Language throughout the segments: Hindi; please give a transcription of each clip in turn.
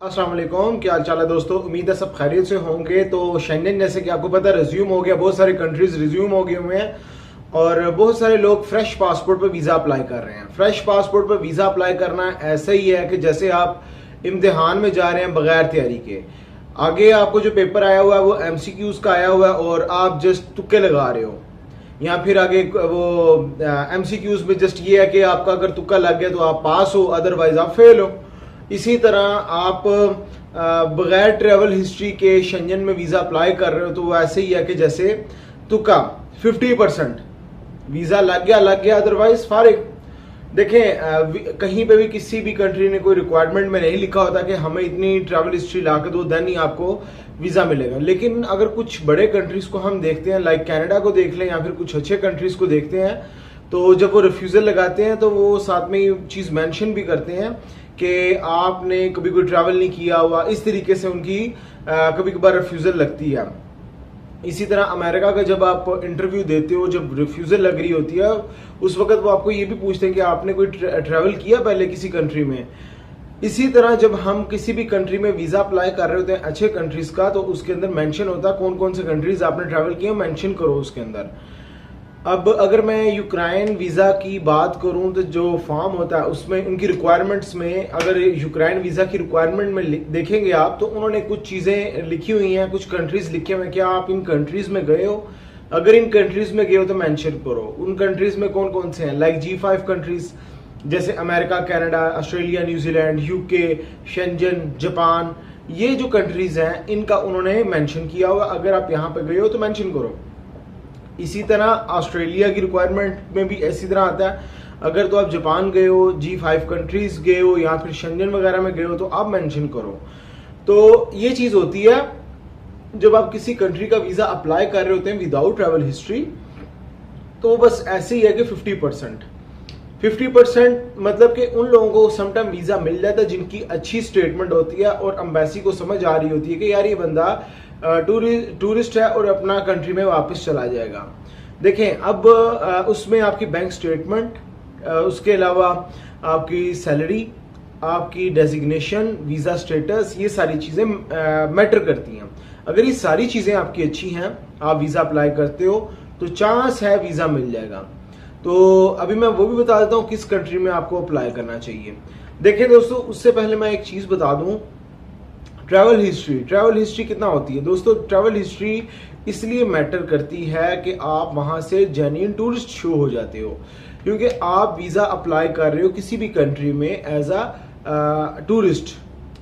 अस्सलाम वालेकुम, क्या हाल चाल है दोस्तों। उम्मीद है सब खैरियत से होंगे। तो शेंगन जैसे कि आपको पता है रिज्यूम हो गया, बहुत सारे कंट्रीज रिज्यूम हो गए हुए हैं और बहुत सारे लोग फ्रेश पासपोर्ट पर वीज़ा अप्लाई कर रहे हैं। फ्रेश पासपोर्ट पर वीज़ा अप्लाई करना ऐसा ही है कि जैसे आप इम्तिहान में जा रहे हैं बगैर तैयारी के। आगे आपको जो पेपर आया हुआ है वो MCQs का आया हुआ है और आप जस्ट तुक्के लगा रहे हो, या फिर आगे वो MCQs में जस्ट ये है कि आपका अगर तुक्का लग गया तो आप पास हो, अदरवाइज आप फेल हो। इसी तरह आप बगैर ट्रैवल हिस्ट्री के शेंजन में वीज़ा अप्लाई कर रहे हो तो वो ऐसे ही है कि जैसे तुक्का 50% वीज़ा लग गया, अदरवाइज फारिग। देखें, कहीं पे भी किसी भी कंट्री ने कोई रिक्वायरमेंट में नहीं लिखा होता कि हमें इतनी ट्रैवल हिस्ट्री ला के दो देन ही आपको वीज़ा मिलेगा। लेकिन अगर कुछ बड़े कंट्रीज को हम देखते हैं, लाइक कनाडा को देख लें या फिर कुछ अच्छे कंट्रीज को देखते हैं, तो जब वो रिफ्यूज़ल लगाते हैं तो वो साथ में ये चीज़ मेंशन भी करते हैं कि आपने कभी कोई ट्रैवल नहीं किया हुआ। इस तरीके से उनकी कभी कभार रिफ्यूज़ल लगती है। इसी तरह अमेरिका का जब आप इंटरव्यू देते हो, जब रिफ्यूज़ल लग रही होती है, उस वक्त वो आपको ये भी पूछते हैं कि आपने कोई ट्रैवल किया पहले किसी कंट्री में। इसी तरह जब हम किसी भी कंट्री में वीज़ा अप्लाई कर रहे होते हैं अच्छे कंट्रीज़ का, तो उसके अंदर मेंशन होता है कौन कौन से कंट्रीज़ आपने ट्रैवल किए, मेंशन करो उसके अंदर। अब अगर मैं यूक्रेन वीज़ा की बात करूं तो जो फॉर्म होता है उसमें उनकी रिक्वायरमेंट्स में, अगर यूक्रेन वीज़ा की रिक्वायरमेंट में देखेंगे आप तो उन्होंने कुछ चीज़ें लिखी हुई हैं, कुछ कंट्रीज़ लिखे हुए हैं। क्या आप इन कंट्रीज़ में गए हो? अगर इन कंट्रीज़ में गए हो तो मेंशन करो उन कंट्रीज़ में कौन कौन से हैं, लाइक G5 कंट्रीज़ जैसे America, Canada, Australia, New Zealand, UK, Schengen, Japan. ये जो कंट्रीज़ हैं इनका उन्होंने मेंशन किया हुआ। अगर आप यहाँ पे गए हो तो मेंशन करो। इसी तरह ऑस्ट्रेलिया की रिक्वायरमेंट में भी इसी तरह आता है, अगर तो आप जापान गए हो, G5 कंट्रीज गए हो या फिर शेंजन वगैरह में गए हो तो आप मेंशन करो। तो ये चीज़ होती है जब आप किसी कंट्री का वीज़ा अप्लाई कर रहे होते हैं विदाउट ट्रैवल हिस्ट्री, तो बस ऐसे ही है कि 50% मतलब कि उन लोगों को समटाइम वीज़ा मिल जाता है जिनकी अच्छी स्टेटमेंट होती है और एम्बेसी को समझ आ रही होती है कि यार ये बंदा टूरिस्ट है और अपना कंट्री में वापस चला जाएगा। देखें, अब उसमें आपकी बैंक स्टेटमेंट, उसके अलावा आपकी सैलरी, आपकी डेजिग्नेशन, वीज़ा स्टेटस, ये सारी चीज़ें मैटर करती हैं। अगर ये सारी चीज़ें आपकी अच्छी हैं, आप वीज़ा अप्लाई करते हो तो चांस है वीज़ा मिल जाएगा। तो अभी मैं वो भी बता देता हूँ किस कंट्री में आपको अप्लाई करना चाहिए। देखिए दोस्तों, उससे पहले मैं एक चीज़ बता दूँ, ट्रैवल हिस्ट्री कितना होती है दोस्तों। ट्रैवल हिस्ट्री इसलिए मैटर करती है कि आप वहाँ से जेन्युइन टूरिस्ट शो हो जाते हो, क्योंकि आप वीज़ा अप्लाई कर रहे हो किसी भी कंट्री में एज अ टूरिस्ट।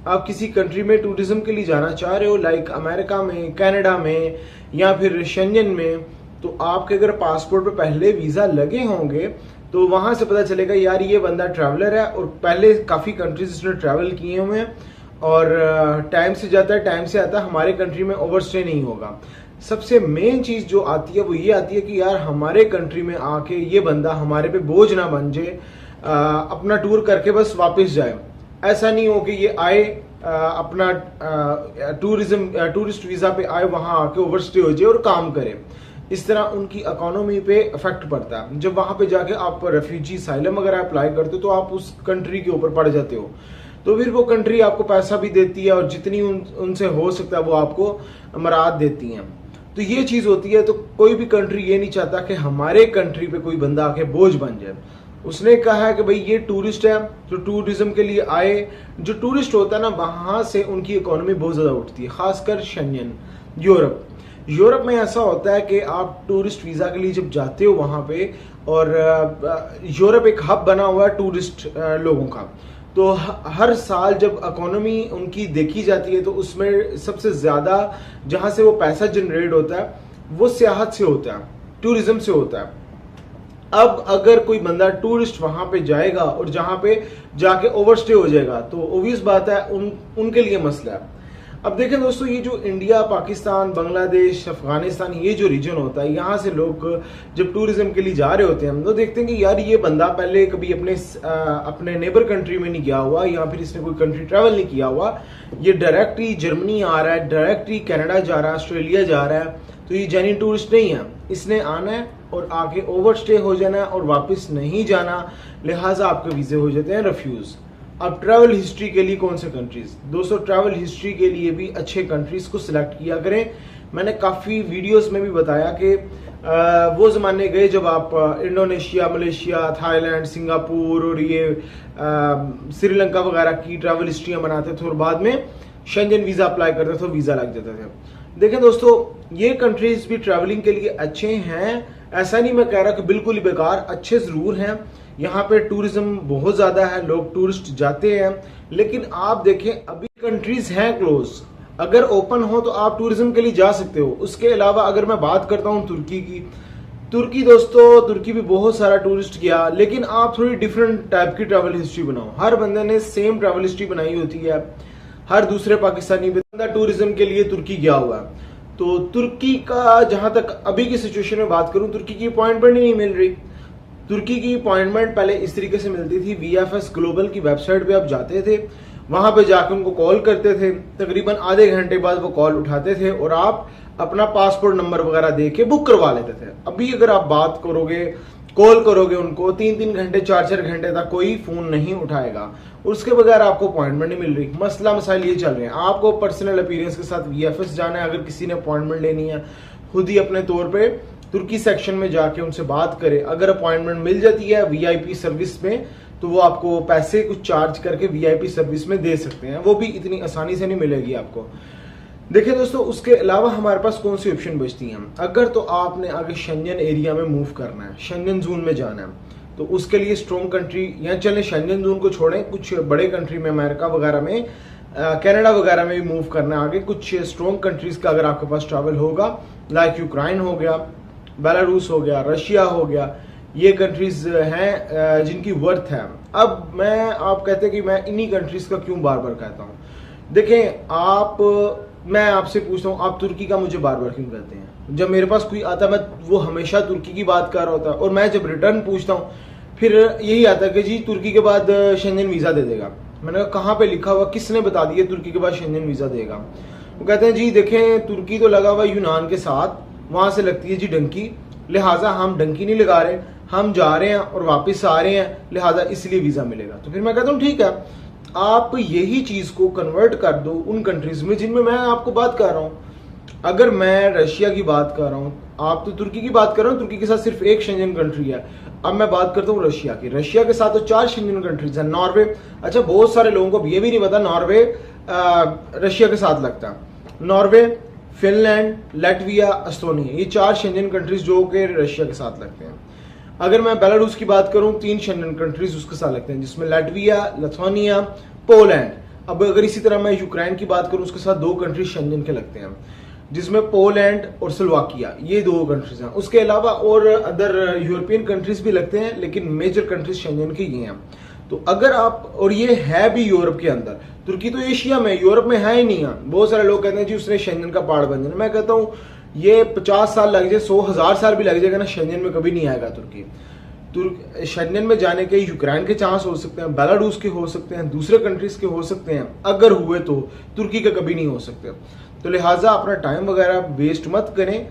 आप किसी कंट्री में टूरिज्म के लिए जाना चाह रहे हो, लाइक अमेरिका में, कनाडा में या फिर शेंजन में, तो आपके अगर पासपोर्ट पे पहले वीज़ा लगे होंगे तो वहाँ से पता चलेगा यार ये बंदा ट्रैवलर है और पहले काफ़ी कंट्रीज इसने ट्रैवल किए हुए हैं और टाइम से जाता है, टाइम से आता है, हमारे कंट्री में ओवरस्टे नहीं होगा। सबसे मेन चीज़ जो आती है वो ये आती है कि यार हमारे कंट्री में आके ये बंदा हमारे पे बोझ ना बन जाए, अपना टूर करके बस वापस जाए। ऐसा नहीं हो कि ये आए अपना टूरिस्ट वीज़ा पे आए, वहाँ आके ओवरस्टे हो जाए और काम करे। इस तरह उनकी इकोनॉमी पे इफेक्ट पड़ता है। जब वहाँ पे जाके आप रेफ्यूजी साइलम वगैरह अप्लाई करते हो तो आप उस कंट्री के ऊपर पड़ जाते हो, तो फिर वो कंट्री आपको पैसा भी देती है और जितनी उनसे हो सकता है वो आपको मराद देती हैं। तो ये चीज़ होती है। तो कोई भी कंट्री ये नहीं चाहता कि हमारे कंट्री पे कोई बंदा आके बोझ बन जाए। उसने कहा है कि भाई ये टूरिस्ट है तो टूरिज्म के लिए आए। जो टूरिस्ट होता है ना, वहाँ से उनकी इकोनॉमी बहुत ज़्यादा उठती है, खासकर शेंजन, यूरोप में ऐसा होता है कि आप टूरिस्ट वीज़ा के लिए जब जाते हो वहाँ पे, और यूरोप एक हब बना हुआ है टूरिस्ट लोगों का, तो हर साल जब इकोनॉमी उनकी देखी जाती है तो उसमें सबसे ज़्यादा जहाँ से वो पैसा जनरेट होता है वो सियाहत से होता है, टूरिज्म से होता है। अब अगर कोई बंदा टूरिस्ट वहाँ पे जाएगा और जहाँ पे जाके ओवरस्टे हो जाएगा तो ओबियस बात है उनके लिए मसला है। अब देखें दोस्तों, ये जो इंडिया, पाकिस्तान, बांग्लादेश, अफगानिस्तान, ये जो रीजन होता है, यहाँ से लोग जब टूरिज्म के लिए जा रहे होते हैं तो देखते हैं कि यार ये बंदा पहले कभी अपने नेबर कंट्री में नहीं गया हुआ या फिर इसने कोई कंट्री ट्रैवल नहीं किया हुआ, ये डायरेक्ट ही जर्मनी आ रहा है, डायरेक्ट ही कनाडा जा रहा है, ऑस्ट्रेलिया जा रहा है, तो ये जेन्युइन टूरिस्ट नहीं है। इसने आना है और आके ओवरस्टे हो जाना है और वापस नहीं जाना, लिहाजा आपके वीज़े हो जाते हैं रिफ्यूज़। अब ट्रैवल हिस्ट्री के लिए कौन से कंट्रीज, दोस्तों ट्रैवल हिस्ट्री के लिए भी अच्छे कंट्रीज को सिलेक्ट किया करें। मैंने काफ़ी वीडियोस में भी बताया कि वो ज़माने गए जब आप इंडोनेशिया, मलेशिया, थाईलैंड, सिंगापुर और ये श्रीलंका वगैरह की ट्रैवल हिस्ट्रियाँ बनाते थे और बाद में शेंजन वीज़ा अप्लाई करते थे, वीज़ा लग जाते थे। देखें दोस्तों, ये कंट्रीज भी ट्रैवलिंग के लिए अच्छे हैं, ऐसा नहीं मैं कह रहा कि बिल्कुल ही बेकार, अच्छे ज़रूर हैं। यहाँ पे टूरिज्म बहुत ज़्यादा है, लोग टूरिस्ट जाते हैं, लेकिन आप देखें अभी कंट्रीज हैं क्लोज, अगर ओपन हो तो आप टूरिज्म के लिए जा सकते हो। उसके अलावा अगर मैं बात करता हूँ तुर्की की, तुर्की दोस्तों, तुर्की भी बहुत सारा टूरिस्ट गया, लेकिन आप थोड़ी डिफरेंट टाइप की ट्रैवल हिस्ट्री बनाओ। हर बंदे ने सेम ट्रैवल हिस्ट्री बनाई होती है, हर दूसरे पाकिस्तानी बंदा टूरिज्म के लिए तुर्की गया हुआ है। तो तुर्की का जहां तक अभी की सिचुएशन में बात करूं, तुर्की की अपॉइंटमेंट ही नहीं मिल रही। तुर्की की अपॉइंटमेंट पहले इस तरीके से मिलती थी, VFS ग्लोबल की वेबसाइट पे आप जाते थे, वहां पे जाकर उनको कॉल करते थे, तकरीबन आधे घंटे बाद वो कॉल उठाते थे और आप अपना पासपोर्ट नंबर वगैरह दे के बुक करवा लेते थे। अभी अगर आप बात करोगे, कॉल करोगे उनको, 3-3 घंटे 4-4 घंटे तक कोई फोन नहीं उठाएगा, उसके बगैर आपको अपॉइंटमेंट नहीं मिल रही। मसला मसाइल ये चल रहे हैं, आपको पर्सनल अपीयरेंस के साथ VFS जाना है। अगर किसी ने अपॉइंटमेंट लेनी है, खुद ही अपने तौर पे तुर्की सेक्शन में जाके उनसे बात करें। अगर अपॉइंटमेंट मिल जाती है VIP सर्विस में, तो वो आपको पैसे कुछ चार्ज करके VIP सर्विस में दे सकते हैं, वो भी इतनी आसानी से नहीं मिलेगी आपको। देखिए दोस्तों, उसके अलावा हमारे पास कौन सी ऑप्शन बचती हैं। अगर तो आपने आगे शेंजन एरिया में मूव करना है, शेंजन जोन में जाना है, तो उसके लिए स्ट्रॉन्ग कंट्री, यहाँ चलें शेंजन जोन को छोड़ें, कुछ बड़े कंट्री में, अमेरिका वगैरह में, कनाडा वगैरह में भी मूव करना है आगे। कुछ स्ट्रॉन्ग कंट्रीज का अगर आपके पास ट्रैवल होगा, लाइक यूक्रेन हो गया, बेलारूस हो गया, रशिया हो गया, ये कंट्रीज हैं जिनकी वर्थ है। अब आप कहते हैं कि मैं इन्हीं कंट्रीज का क्यों बार बार कहता हूँ। देखें, मैं आपसे पूछता हूँ, आप तुर्की का मुझे बार बार क्यों कहते हैं? जब मेरे पास कोई आता है, मैं वो हमेशा तुर्की की बात कर रहा होता है, और मैं जब रिटर्न पूछता हूँ फिर यही आता है कि जी तुर्की के बाद शेंजन वीज़ा दे देगा। मैंने कहा कहाँ पे लिखा हुआ, किसने बता दिया तुर्की के बाद शेंजन वीज़ा देगा? वो कहते हैं जी देखें, तुर्की तो लगा हुआ यूनान के साथ, वहां से लगती है जी डंकी, लिहाजा हम डंकी नहीं लगा रहे, हम जा रहे हैं और वापस आ रहे हैं, लिहाजा इसलिए वीज़ा मिलेगा। तो फिर मैं कहता हूँ ठीक है, आप यही चीज़ को कन्वर्ट कर दो उन कंट्रीज में जिनमें मैं आपको बात कर रहा हूँ। अगर मैं रशिया की बात कर रहा हूँ, आप तो तुर्की की बात कर रहे हो, तुर्की के साथ सिर्फ एक शेंजन कंट्री है। अब मैं बात करता हूँ रशिया की, रशिया के साथ तो 4 शेंजन कंट्रीज हैं। नॉर्वे, अच्छा बहुत सारे लोगों को ये भी नहीं पता नॉर्वे रशिया के साथ लगता है। नॉर्वे, फिनलैंड, लैटविया, एस्टोनिया, ये 4 शेंजन कंट्रीज जो कि रशिया के साथ लगते हैं। अगर मैं बेलारूस की बात करूं, 3 शेंजन कंट्रीज उसके साथ लगते हैं, जिसमें लैटविया, लिथुआनिया, पोलैंड। अब अगर इसी तरह मैं यूक्रेन की बात करूं, उसके साथ 2 कंट्रीज शेंजन के लगते हैं, जिसमें पोलैंड और स्लोवाकिया, ये 2 कंट्रीज हैं। उसके अलावा और अदर यूरोपियन कंट्रीज भी लगते हैं, लेकिन मेजर कंट्रीज शेंजन के ये हैं। तो अगर आप, और ये है भी यूरोप के अंदर, तुर्की तो एशिया में, यूरोप में है ही नहीं है। बहुत सारे लोग कहते हैं जी उसने शेंजन का पार्ट बन जाना। मैं कहता हूँ ये 50 साल लग जाए, 100,000 साल भी लग जाएगा ना, शेंजन में कभी नहीं आएगा तुर्की। शेंजन में जाने के यूक्रेन के चांस हो सकते हैं, बेलारूस के हो सकते हैं, दूसरे कंट्रीज के हो सकते हैं, अगर हुए तो तुर्की के कभी नहीं हो सकते। तो लिहाजा अपना टाइम वगैरह वेस्ट मत करें,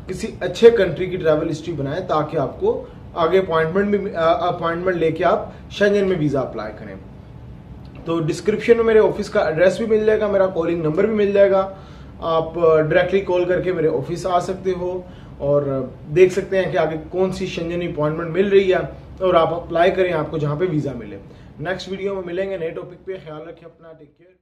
किसी अच्छे कंट्री की ट्रैवल हिस्ट्री बनाएं ताकि आपको आगे अपॉइंटमेंट लेके आप शेंजन में वीज़ा अप्लाई करें। तो डिस्क्रिप्शन में मेरे ऑफिस का एड्रेस भी मिल जाएगा, मेरा कॉलिंग नंबर भी मिल जाएगा, आप डायरेक्टली कॉल करके मेरे ऑफिस आ सकते हो और देख सकते हैं कि आगे कौन सी शेंजन अपॉइंटमेंट मिल रही है और आप अप्लाई करें आपको जहां पे वीज़ा मिले। नेक्स्ट वीडियो में मिलेंगे नए टॉपिक पे, ख्याल रखें अपना, टेक केयर।